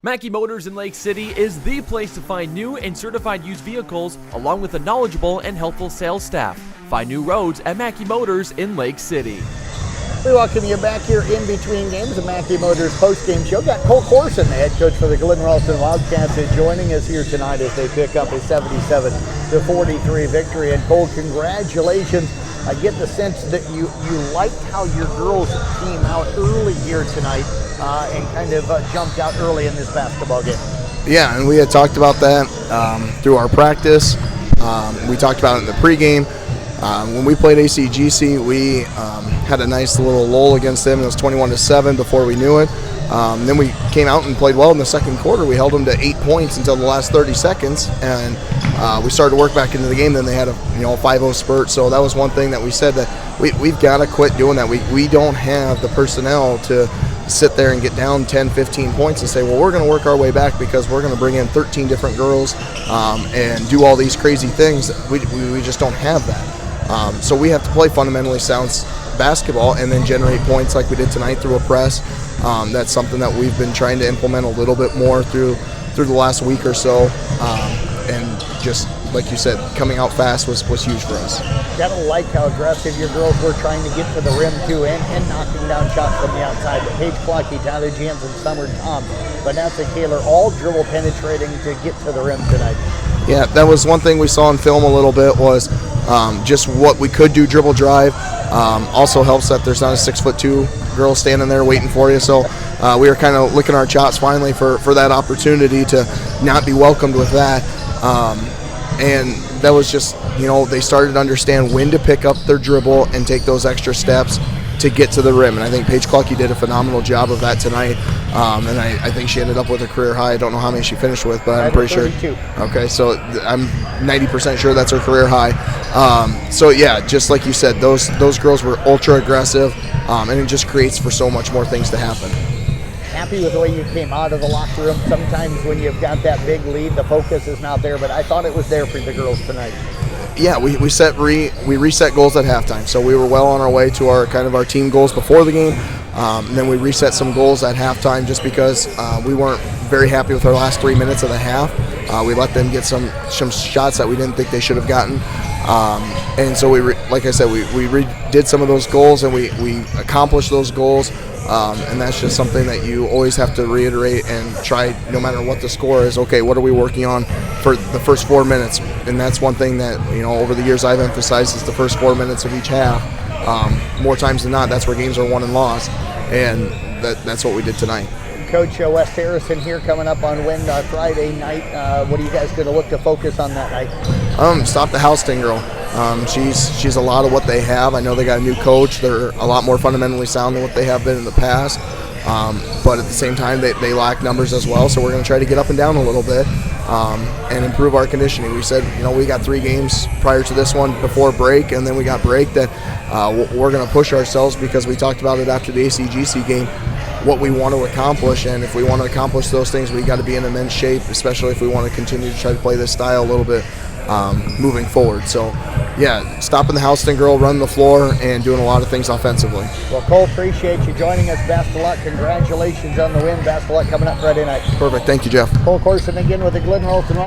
Mackey Motors in Lake City is the place to find new and certified used vehicles, along with a knowledgeable and helpful sales staff. Find new roads at Mackey Motors in Lake City. We welcome you back here in between games, the Mackey Motors post-game show. Got Corson, the head coach for the Glidden Ralston Wildcats, joining us here tonight as they pick up a 77-43 victory. And Cole, congratulations. I get the sense that you liked how your girls came out early here tonight and kind of jumped out early in this basketball game. Yeah, and we had talked about that through our practice. We talked about it in the pregame. When we played ACGC, we had a nice little lull against them. It was 21-7 before we knew it. Then we came out and played well in the second quarter. We held them to 8 points until the last 30 seconds, and we started to work back into the game. Then they had a 5-0 spurt. So that was one thing that we said that we've got to quit doing that. We don't have the personnel to sit there and get down 10, 15 points and say, well, we're going to work our way back because we're going to bring in 13 different girls and do all these crazy things. We just don't have that. So we have to play fundamentally sound basketball and then generate points like we did tonight through a press. That's something that we've been trying to implement a little bit more through the last week or so. And just like you said, coming out fast was huge for us. Gotta like how aggressive your girls were trying to get to the rim too, and knocking down shots from the outside. But Paige Clocky, Tyler Jansen, Summer Tom, Vanessa Kaler, all dribble penetrating to get to the rim tonight. Yeah, that was one thing we saw in film a little bit was just what we could do dribble drive. Also helps that there's not a 6'2" girl standing there waiting for you. So we were kind of licking our chops finally for that opportunity to not be welcomed with that. And that was just, they started to understand when to pick up their dribble and take those extra steps to get to the rim. And I think Paige Clucky did a phenomenal job of that tonight. And I think she ended up with a career high. I don't know how many she finished with, but I'm pretty 32. Sure. Okay, so I'm 90% sure that's her career high. So yeah, just like you said, those girls were ultra aggressive, and it just creates for so much more things to happen. Happy with the way you came out of the locker room. Sometimes when you've got that big lead, the focus is not there, but I thought it was there for the girls tonight. Yeah, we reset goals at halftime, so we were well on our way to our team goals before the game. And then we reset some goals at halftime just because we weren't very happy with our last 3 minutes of the half. We let them get some shots that we didn't think they should have gotten. And so like I said, we redid some of those goals and we accomplished those goals. And that's just something that you always have to reiterate and try, no matter what the score is. Okay, what are we working on for the first 4 minutes? And that's one thing that over the years I've emphasized is the first 4 minutes of each half. More times than not, that's where games are won and lost, and that's what we did tonight. Coach West Harrison here coming up on Friday night. What are you guys going to look to focus on that night? Stop the Houston girl. She's a lot of what they have. I know they got a new coach. They're a lot more fundamentally sound than what they have been in the past. But at the same time, they lack numbers as well. So we're going to try to get up and down a little bit and improve our conditioning. We said, we got 3 games prior to this one before break, and then we got break that we're going to push ourselves because we talked about it after the ACGC game, what we want to accomplish. And if we want to accomplish those things, we got to be in immense shape, especially if we want to continue to try to play this style a little bit moving forward. So yeah, stopping the Houston girl, running the floor, and doing a lot of things offensively. Well, Cole, appreciate you joining us. Best of luck. Congratulations on the win. Best of luck coming up Friday night. Perfect. Thank you, Jeff. Cole Corson again with the Glidden Ralston.